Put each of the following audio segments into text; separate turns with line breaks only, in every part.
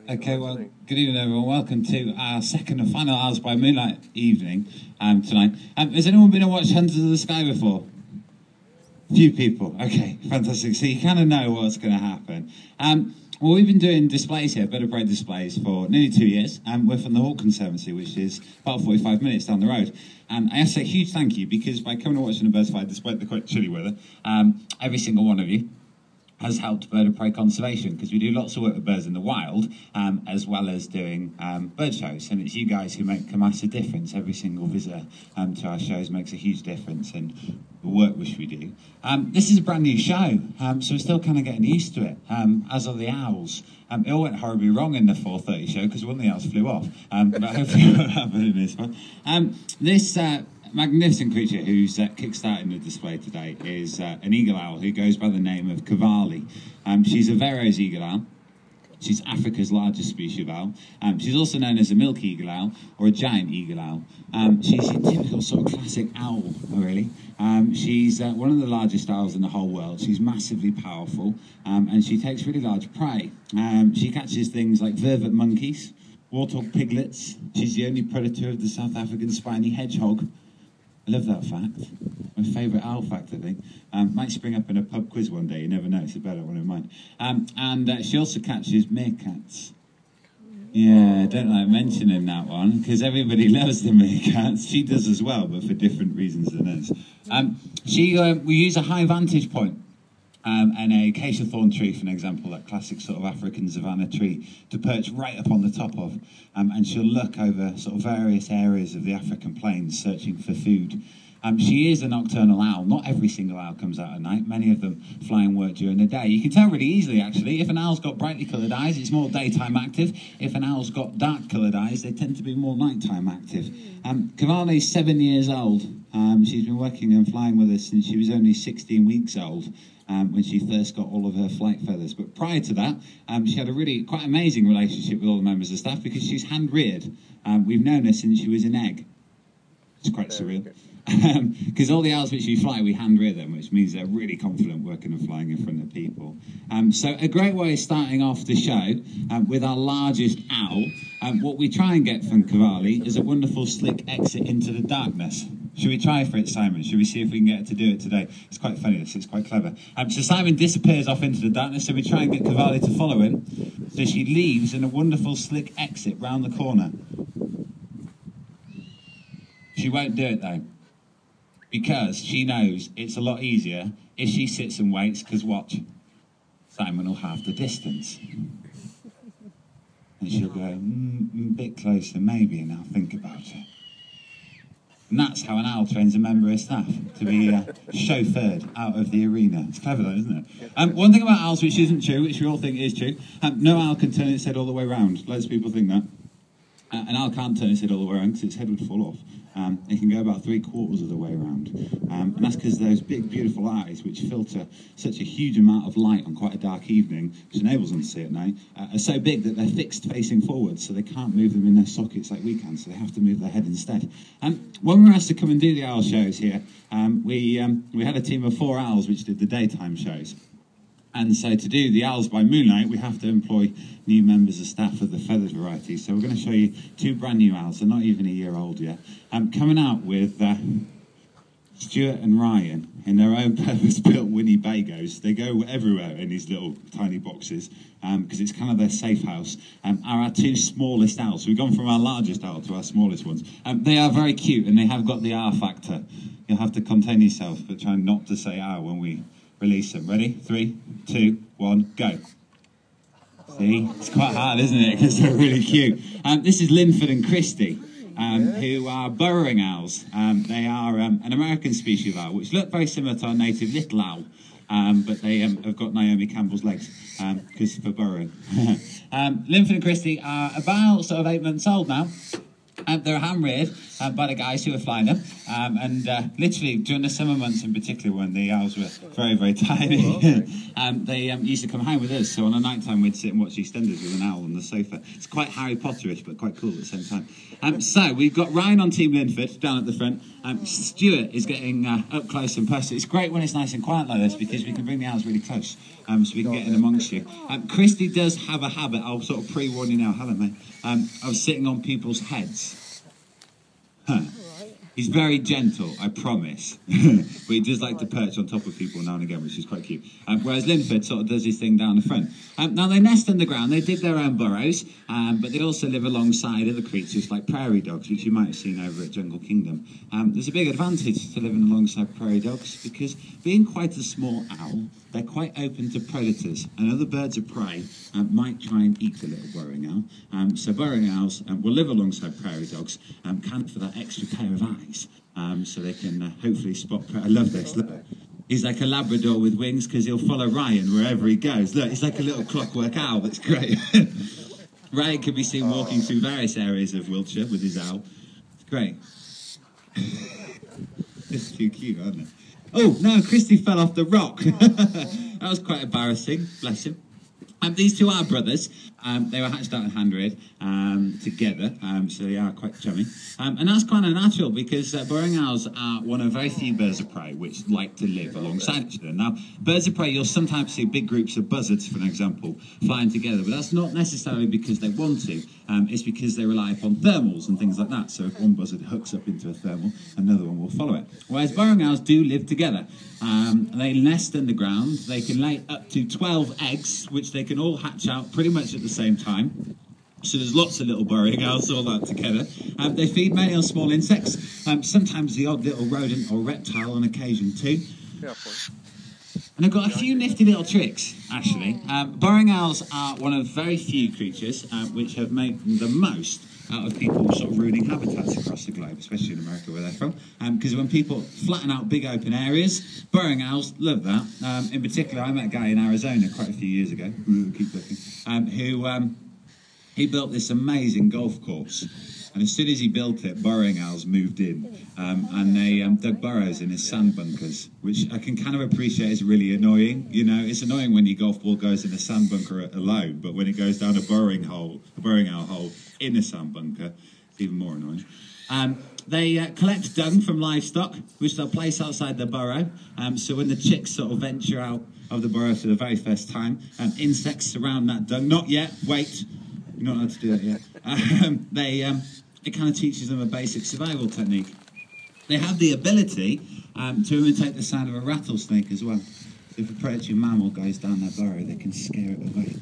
Okay, well, good evening everyone. Welcome to our second and final Owls by Moonlight evening tonight. Has anyone been to watch Hunters of the Sky before? Few people. Okay, fantastic. So you kind of know what's going to happen. Well, we've been doing displays here, bird of prey displays, for nearly 2 years. We're from the Hawk Conservancy, which is about 45 minutes down the road. And I have to say a huge thank you, because by coming and watching a bird's fly, despite the quite chilly weather, every single one of you has helped bird of prey conservation, because we do lots of work with birds in the wild, as well as doing bird shows. And it's you guys who make a massive difference. Every single visitor to our shows makes a huge difference in the work which we do. This is a brand new show, so we're still kind of getting used to it, as are the owls. It all went horribly wrong in the 4:30 show, because one of the owls flew off, but hopefully it won't happen in this one. This magnificent creature who's kick-starting the display today is an eagle owl who goes by the name of Cavalli. She's a Vero's eagle owl. She's Africa's largest species of owl. She's also known as a milk eagle owl or a giant eagle owl. She's a typical sort of classic owl, really. She's one of the largest owls in the whole world. She's massively powerful, and she takes really large prey. She catches things like vervet monkeys, warthog piglets. She's the only predator of the South African spiny hedgehog. I love that fact. My favourite owl fact, I think. Might spring up in a pub quiz one day, you never know, it's a better one in mind. And she also catches meerkats. Yeah, I don't like mentioning that one, because everybody loves the meerkats. She does as well, but for different reasons than us. We use a high vantage point. And a acacia thorn tree, for an example, that classic sort of African savanna tree, to perch right up on the top of. And she'll look over sort of various areas of the African plains, searching for food. She is a nocturnal owl. Not every single owl comes out at night. Many of them fly and work during the day. You can tell really easily, actually. If an owl's got brightly coloured eyes, it's more daytime active. If an owl's got dark coloured eyes, they tend to be more nighttime active. Cavalli's 7 years old. She's been working and flying with us since she was only 16 weeks old. When she first got all of her flight feathers. But prior to that, she had a really quite amazing relationship with all the members of staff, because she's hand-reared. We've known her since she was an egg. It's quite surreal. Because all the owls which we fly, we hand-rear them, which means they're really confident working and flying in front of people. So a great way of starting off the show with our largest owl. What we try and get from Cavalli is a wonderful slick exit into the darkness. Should we try for it, Simon? Should we see if we can get her to do it today? It's quite funny, this. It's quite clever. So Simon disappears off into the darkness, so we try and get Cavalli to follow him. So she leaves in a wonderful slick exit round the corner. She won't do it, though, because she knows it's a lot easier if she sits and waits, because watch, Simon will have the distance. And she'll go, a bit closer maybe, and I'll think about it. And that's how an owl trains a member of staff, to be chauffeured out of the arena. It's clever though, isn't it? One thing about owls which isn't true, which we all think is true, no owl can turn its head all the way around. Loads of people think that. An owl can't turn its head all the way around, because its head would fall off. It can go about 3/4 of the way around. And that's because those big, beautiful eyes, which filter such a huge amount of light on quite a dark evening, which enables them to see at night, are so big that they're fixed facing forwards, so they can't move them in their sockets like we can, so they have to move their head instead. When we were asked to come and do the owl shows here, we had a team of 4 owls which did the daytime shows. And so to do the Owls by Moonlight, we have to employ new members of staff of the feathered variety. So we're going to show you 2 brand new owls. They're not even a year old yet. Coming out with Stuart and Ryan in their own purpose-built Winnebagos. They go everywhere in these little tiny boxes, because it's kind of their safe house. Are our 2 smallest owls. So we've gone from our largest owl to our smallest ones. They are very cute, and they have got the R factor. You'll have to contain yourself, but try not to say R when we release them. Ready? 3, 2, 1, go. See? It's quite hard, isn't it? Because they're really cute. This is Linford and Christie, who are burrowing owls. They are an American species of owl, which look very similar to our native little owl, but they have got Naomi Campbell's legs, because for burrowing. Linford and Christie are about sort of 8 months old now. They're hand-reared by the guys who are flying them. Literally, during the summer months in particular, when the owls were very, very tiny, they used to come home with us. So on a night time, we'd sit and watch EastEnders with an owl on the sofa. It's quite Harry Potterish, but quite cool at the same time. So we've got Ryan on Team Linford down at the front. Stuart is getting up close and personal. It's great when it's nice and quiet like this because we can bring the owls really close, so we can get in amongst you. Christy does have a habit, I'll sort of pre-warn you now, haven't mate, of sitting on people's heads. He's very gentle, I promise, but he does like to perch on top of people now and again, which is quite cute. Whereas Linford sort of does his thing down the front. Now they nest on the ground, they dig their own burrows, but they also live alongside other creatures like prairie dogs, which you might have seen over at Jungle Kingdom. There's a big advantage to living alongside prairie dogs because being quite a small owl, they're quite open to predators, and other birds of prey might try and eat the little burrowing owl. So burrowing owls will live alongside prairie dogs, can for that extra pair of eyes, so they can hopefully spot. I love this. Look, he's like a Labrador with wings because he'll follow Ryan wherever he goes. Look, he's like a little clockwork owl. That's great. Ryan can be seen walking through various areas of Wiltshire with his owl. It's great. It's too cute, aren't it? Oh, no, Christy fell off the rock. That was quite embarrassing, bless him. These two are brothers. They were hatched out and hand-reared together, so they are quite chummy. And that's kind of natural because burrowing owls are one of very few birds of prey which like to live alongside each other. Now, birds of prey, you'll sometimes see big groups of buzzards, for an example, flying together, but that's not necessarily because they want to. It's because they rely upon thermals and things like that. So if one buzzard hooks up into a thermal, another one will follow it. Whereas burrowing owls do live together. They nest in the ground. They can lay up to 12 eggs, which they can all hatch out pretty much at the same time. So there's lots of little burrowing owls all out together. They feed mainly on small insects, sometimes the odd little rodent or reptile on occasion too. And I've got a few nifty little tricks, actually. Burrowing owls are one of very few creatures which have made the most out of people sort of ruining habitats across the globe, especially in America where they're from. Because when people flatten out big open areas, burrowing owls love that. In particular, I met a guy in Arizona quite a few years ago, keep looking, who he built this amazing golf course. And as soon as he built it, burrowing owls moved in, and they dug burrows in his sand bunkers, which I can kind of appreciate is really annoying. You know, it's annoying when your golf ball goes in a sand bunker alone, but when it goes down a burrowing owl hole in a sand bunker, it's even more annoying. They collect dung from livestock, which they'll place outside their burrow. So when the chicks sort of venture out of the burrow for the very first time, insects surround that dung. Not yet, wait, you're not allowed to do that yet. It kind of teaches them a basic survival technique. They have the ability to imitate the sound of a rattlesnake as well. So if a predatory mammal goes down their burrow, they can scare it away.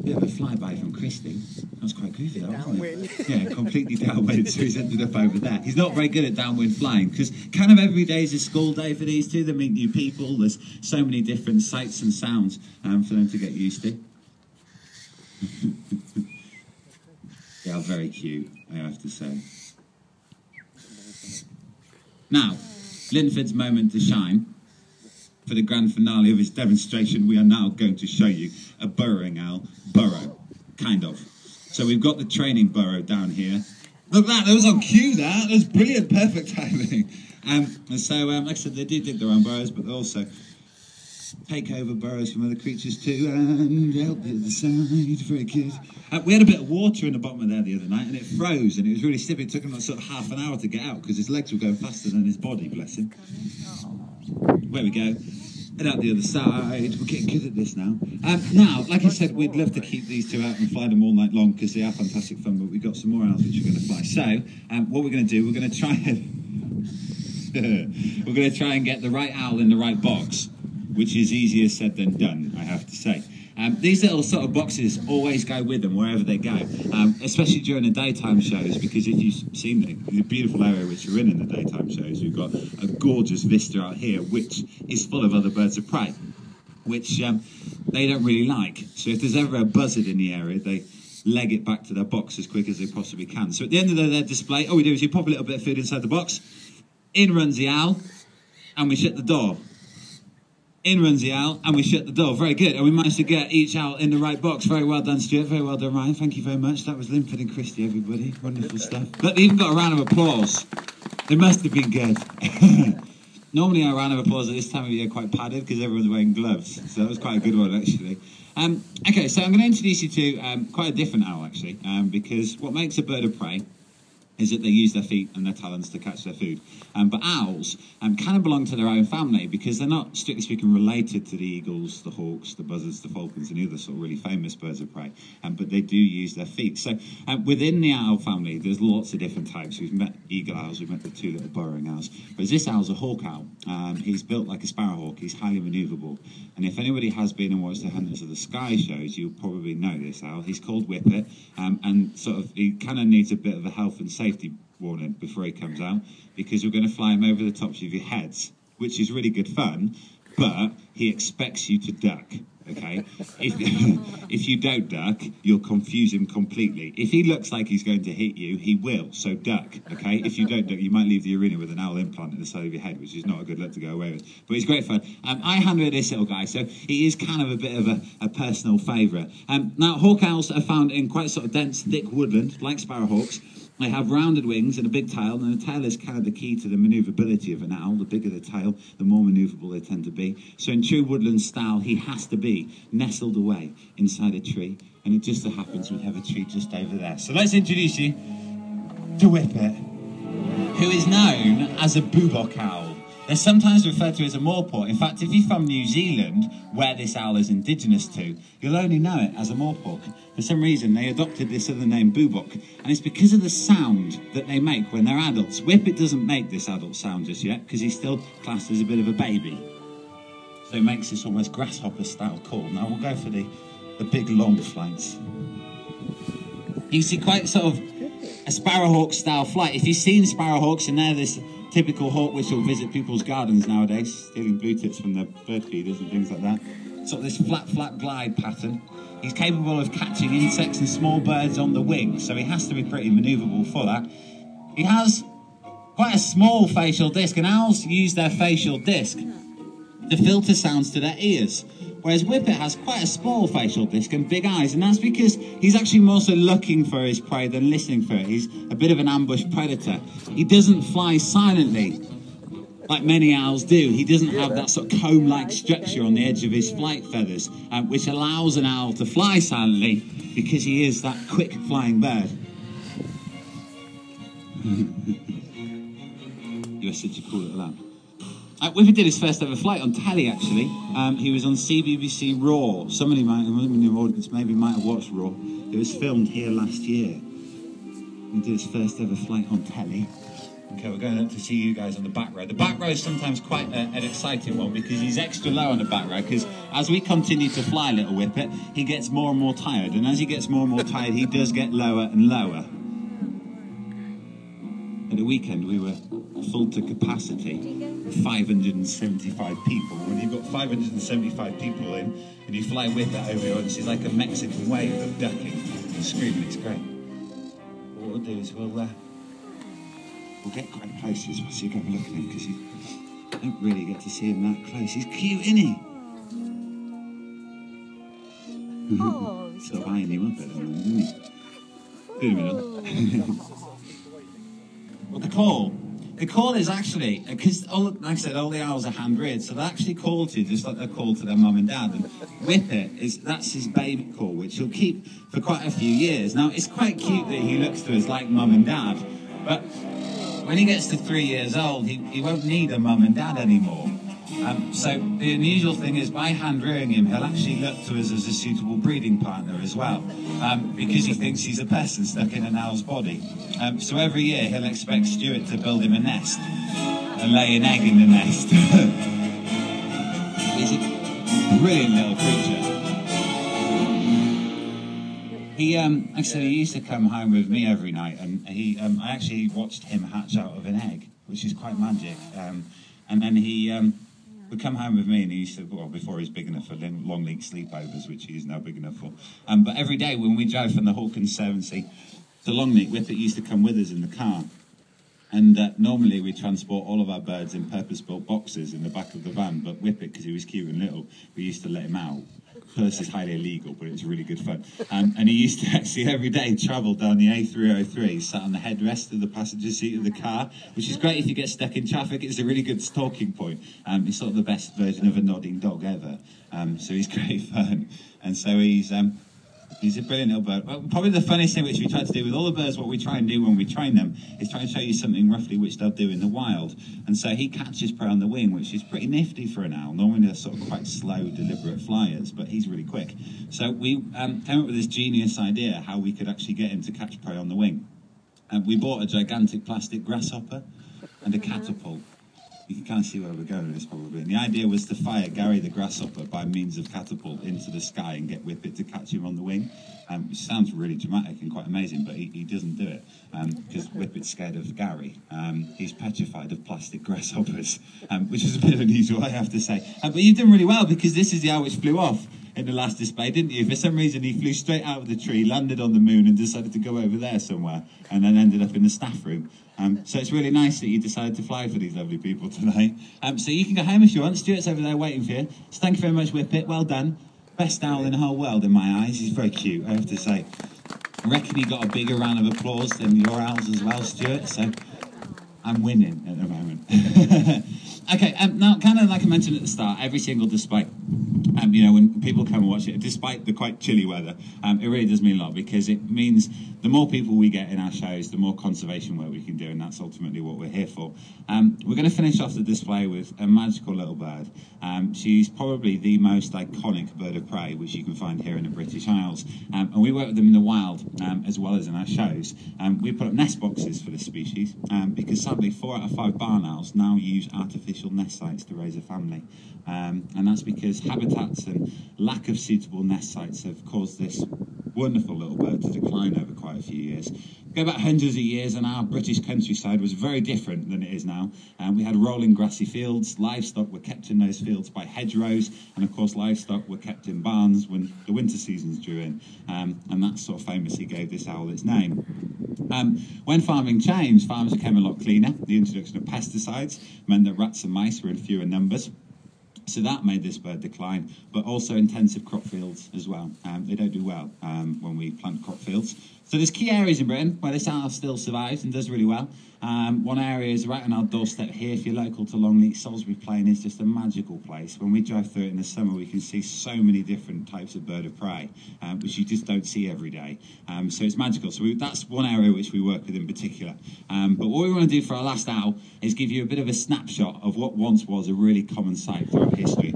Bit of a flyby from Christy. That was quite goofy, that, wasn't it? Yeah, completely downwind, so he's ended up over there. He's not very good at downwind flying, because kind of every day is a school day for these two. They meet new people. There's so many different sights and sounds for them to get used to. They are very cute, I have to say. Now, Linford's moment to shine. For the grand finale of his demonstration, we are now going to show you a burrowing owl burrow, kind of. So we've got the training burrow down here. Look at that, that was on cue, that was brilliant, perfect timing. And so, like I said, they do dig their own burrows, but they also take over burrows from other creatures too, and help the other side, very good. We had a bit of water in the bottom of there the other night, and it froze, and it was really stiff. It took him like sort of half an hour to get out, because his legs were going faster than his body, bless him. There we go. Head out the other side. We're getting good at this now. Now, like I said, we'd love to keep these two out and fly them all night long, because they are fantastic fun, but we've got some more owls which are going to fly. So, what we're going to do, we're going to try and... we're going to try and get the right owl in the right box, which is easier said than done, I have to say. These little sort of boxes always go with them wherever they go, especially during the daytime shows, because if you've seen the beautiful area which you're in the daytime shows, we've got a gorgeous vista out here, which is full of other birds of prey, which they don't really like. So if there's ever a buzzard in the area, they leg it back to their box as quick as they possibly can. So at the end of their display, all we do is you pop a little bit of food inside the box, in runs the owl, and we shut the door. in runs the owl, and we shut the door. Very good. And we managed to get each owl in the right box. Very well done, Stuart. Very well done, Ryan. Thank you very much. That was Linford and Christie, everybody. Wonderful stuff. But they even got a round of applause. They must have been good. Normally our round of applause at this time of year quite padded because everyone's wearing gloves. So that was quite a good one, actually. Okay, so I'm going to introduce you to quite a different owl, actually, because what makes a bird of prey is that they use their feet and their talons to catch their food. But owls kind of belong to their own family because they're not, strictly speaking, related to the eagles, the hawks, the buzzards, the falcons, and the other sort of really famous birds of prey. But they do use their feet. So within the owl family, there's lots of different types. We've met eagle owls, we've met the two little burrowing owls. Whereas this owl's a hawk owl. He's built like a sparrowhawk. He's highly manoeuvrable. And if anybody has been and watched the Hunters of the Sky shows, you'll probably know this owl. He's called Whippet, and sort of he kind of needs a bit of a health and safety warning before he comes out, because we're going to fly him over the tops of your heads, which is really good fun, but he expects you to duck. Okay, if you don't duck, you'll confuse him completely. If he looks like he's going to hit you, he will, so duck. Okay, if you don't duck, you might leave the arena with an owl implant in the side of your head, which is not a good look to go away with, but it's great fun. I handle this little guy, so he is kind of a bit of a personal favourite. Now, hawk owls are found in quite sort of dense, thick woodland, like sparrowhawks. They have rounded wings and a big tail, and the tail is kind of the key to the manoeuvrability of an owl. The bigger the tail, the more manoeuvrable they tend to be. So in true woodland style, he has to be nestled away inside a tree, and it just so happens we have a tree just over there. So let's introduce you to Whippet, who is known as a bubok owl. They're sometimes referred to as a moorpork. In fact, if you're from New Zealand, where this owl is indigenous to, you'll only know it as a moorpork. For some reason, they adopted this other name, bubok, and it's because of the sound that they make when they're adults. Whippet doesn't make this adult sound just yet, because he's still classed as a bit of a baby. So it makes this almost grasshopper-style call. Now we'll go for the big, long flights. You see quite sort of a sparrowhawk-style flight. If you've seen sparrowhawks, and they're this typical hawk which will visit people's gardens nowadays, stealing blue tits from their bird feeders and things like that. Sort of this flat glide pattern. He's capable of catching insects and small birds on the wing, so he has to be pretty manoeuvrable for that. He has quite a small facial disc, and owls use their facial disc to filter sounds to their ears, whereas Whippet has quite a small facial disc and big eyes, and that's because he's actually more so looking for his prey than listening for it. He's a bit of an ambush predator. He doesn't fly silently like many owls do. He doesn't have that sort of comb-like structure on the edge of his flight feathers, which allows an owl to fly silently because he is that quick flying bird. You are such a cool little owl. Whippet did his first ever flight on telly, actually. He was on CBBC Raw. Somebody in the audience maybe might have watched Raw. It was filmed here last year. He did his first ever flight on telly. Okay, we're going up to see you guys on the back row. The back row is sometimes quite an exciting one because he's extra low on the back row, because as we continue to fly little Whippet, he gets more and more tired. And as he gets more and more tired, he does get lower and lower. At the weekend, we were full to capacity. 575 people. When you've got 575 people in and you fly with that over your audience, it's like a Mexican wave of ducking and screaming. It's great. What we'll do is we'll get quite close to us so you can have a look at him, because you don't really get to see him that close. He's cute, isn't he? Oh, sort of eyeing him up at the moment, isn't he? Good a minute. Well, the call is actually, because like I said, all the owls are hand-reared, so they're actually called to just like they're called to their mum and dad. And Whippet that's his baby call, which he'll keep for quite a few years. Now, it's quite cute that he looks to us like mum and dad, but when he gets to 3 years old, he won't need a mum and dad anymore. So the unusual thing is, by hand-rearing him, he'll actually look to us as a suitable breeding partner as well, because he thinks he's a person stuck in an owl's body. So every year he'll expect Stuart to build him a nest and lay an egg in the nest. He's a brilliant little creature. Like I said, he used to come home with me every night, and I actually watched him hatch out of an egg, which is quite magic. And then he would come home with me, and he used to, well, before he was big enough for Longleat sleepovers, which he is now big enough for. But every day when we drove from the Hawk Conservancy to Longleat, Whippet used to come with us in the car. And normally we transport all of our birds in purpose-built boxes in the back of the van, but Whippet, because he was cute and little, we used to let him out. First, is highly illegal, but it was really good fun. And he used to actually every day travel down the A303, sat on the headrest of the passenger seat of the car, which is great if you get stuck in traffic. It's a really good stalking point. He's sort of the best version of a nodding dog ever. So he's great fun. And so he's a brilliant little bird. Well, probably the funniest thing which we try to do with all the birds, what we try and do when we train them, is try and show you something roughly which they'll do in the wild. And so he catches prey on the wing, which is pretty nifty for an owl. Normally they're sort of quite slow, deliberate flyers, but he's really quick. So we came up with this genius idea how we could actually get him to catch prey on the wing. We bought a gigantic plastic grasshopper and a catapult. You can kind of see where we're going with this probably. And the idea was to fire Gary the grasshopper by means of catapult into the sky and get Whippet to catch him on the wing. Which sounds really dramatic and quite amazing, but he doesn't do it because Whippet's scared of Gary. He's petrified of plastic grasshoppers, which is a bit unusual, I have to say. But you've done really well because this is the owl which flew off in the last display, didn't you? For some reason, he flew straight out of the tree, landed on the moon and decided to go over there somewhere and then ended up in the staff room. So it's really nice that you decided to fly for these lovely people tonight. So you can go home if you want. Stuart's over there waiting for you. So thank you very much, Whippet. Well done. Best owl in the whole world in my eyes. He's very cute, I have to say. I reckon he got a bigger round of applause than your owls as well, Stuart. So I'm winning at the moment. Okay, now, kind of like I mentioned at the start, every single display, you know, when people come and watch it, despite the quite chilly weather, it really does mean a lot because it means the more people we get in our shows, the more conservation work we can do, and that's ultimately what we're here for. We're going to finish off the display with a magical little bird. She's probably the most iconic bird of prey which you can find here in the British Isles, and we work with them in the wild as well as in our shows. We put up nest boxes for this species because sadly 4 out of 5 barn owls now use artificial nest sites to raise a family, and that's because habitats and lack of suitable nest sites have caused this wonderful little bird to decline over quite a few years. Go back hundreds of years and our British countryside was very different than it is now. We had rolling grassy fields, livestock were kept in those fields by hedgerows, and of course livestock were kept in barns when the winter seasons drew in, and that sort of famously gave this owl its name. When farming changed, farms became a lot cleaner. The introduction of pesticides meant that rats and mice were in fewer numbers. So that made this bird decline, but also intensive crop fields as well. They don't do well when we plant crop fields. So there's key areas in Britain where this owl still survives and does really well. One area is right on our doorstep here. If you're local to Longleat, Salisbury Plain is just a magical place. When we drive through it in the summer, we can see so many different types of bird of prey, which you just don't see every day. So it's magical. So that's one area which we work with in particular. But what we want to do for our last owl is give you a bit of a snapshot of what once was a really common sight throughout history.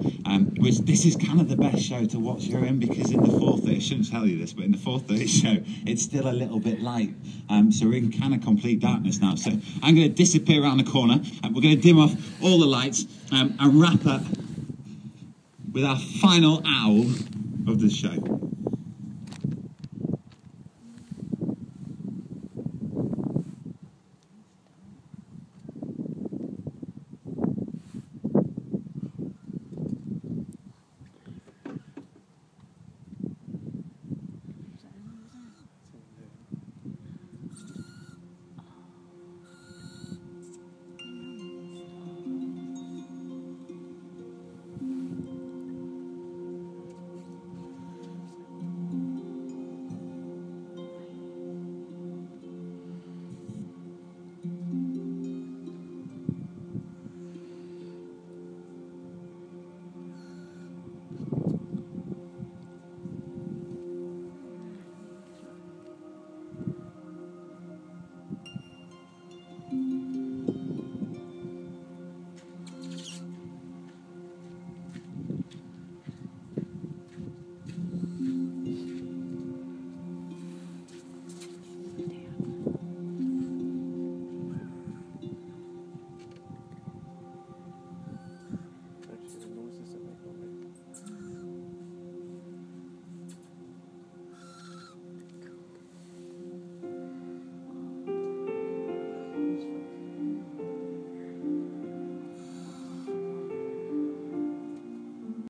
Which this is kind of the best show to watch her in because in the 4:30, I shouldn't tell you this, but in the 4:30 show, it's still a little bit light. So we're in kind of complete darkness now. So I'm going to disappear around the corner and we're going to dim off all the lights and wrap up with our final owl of the show.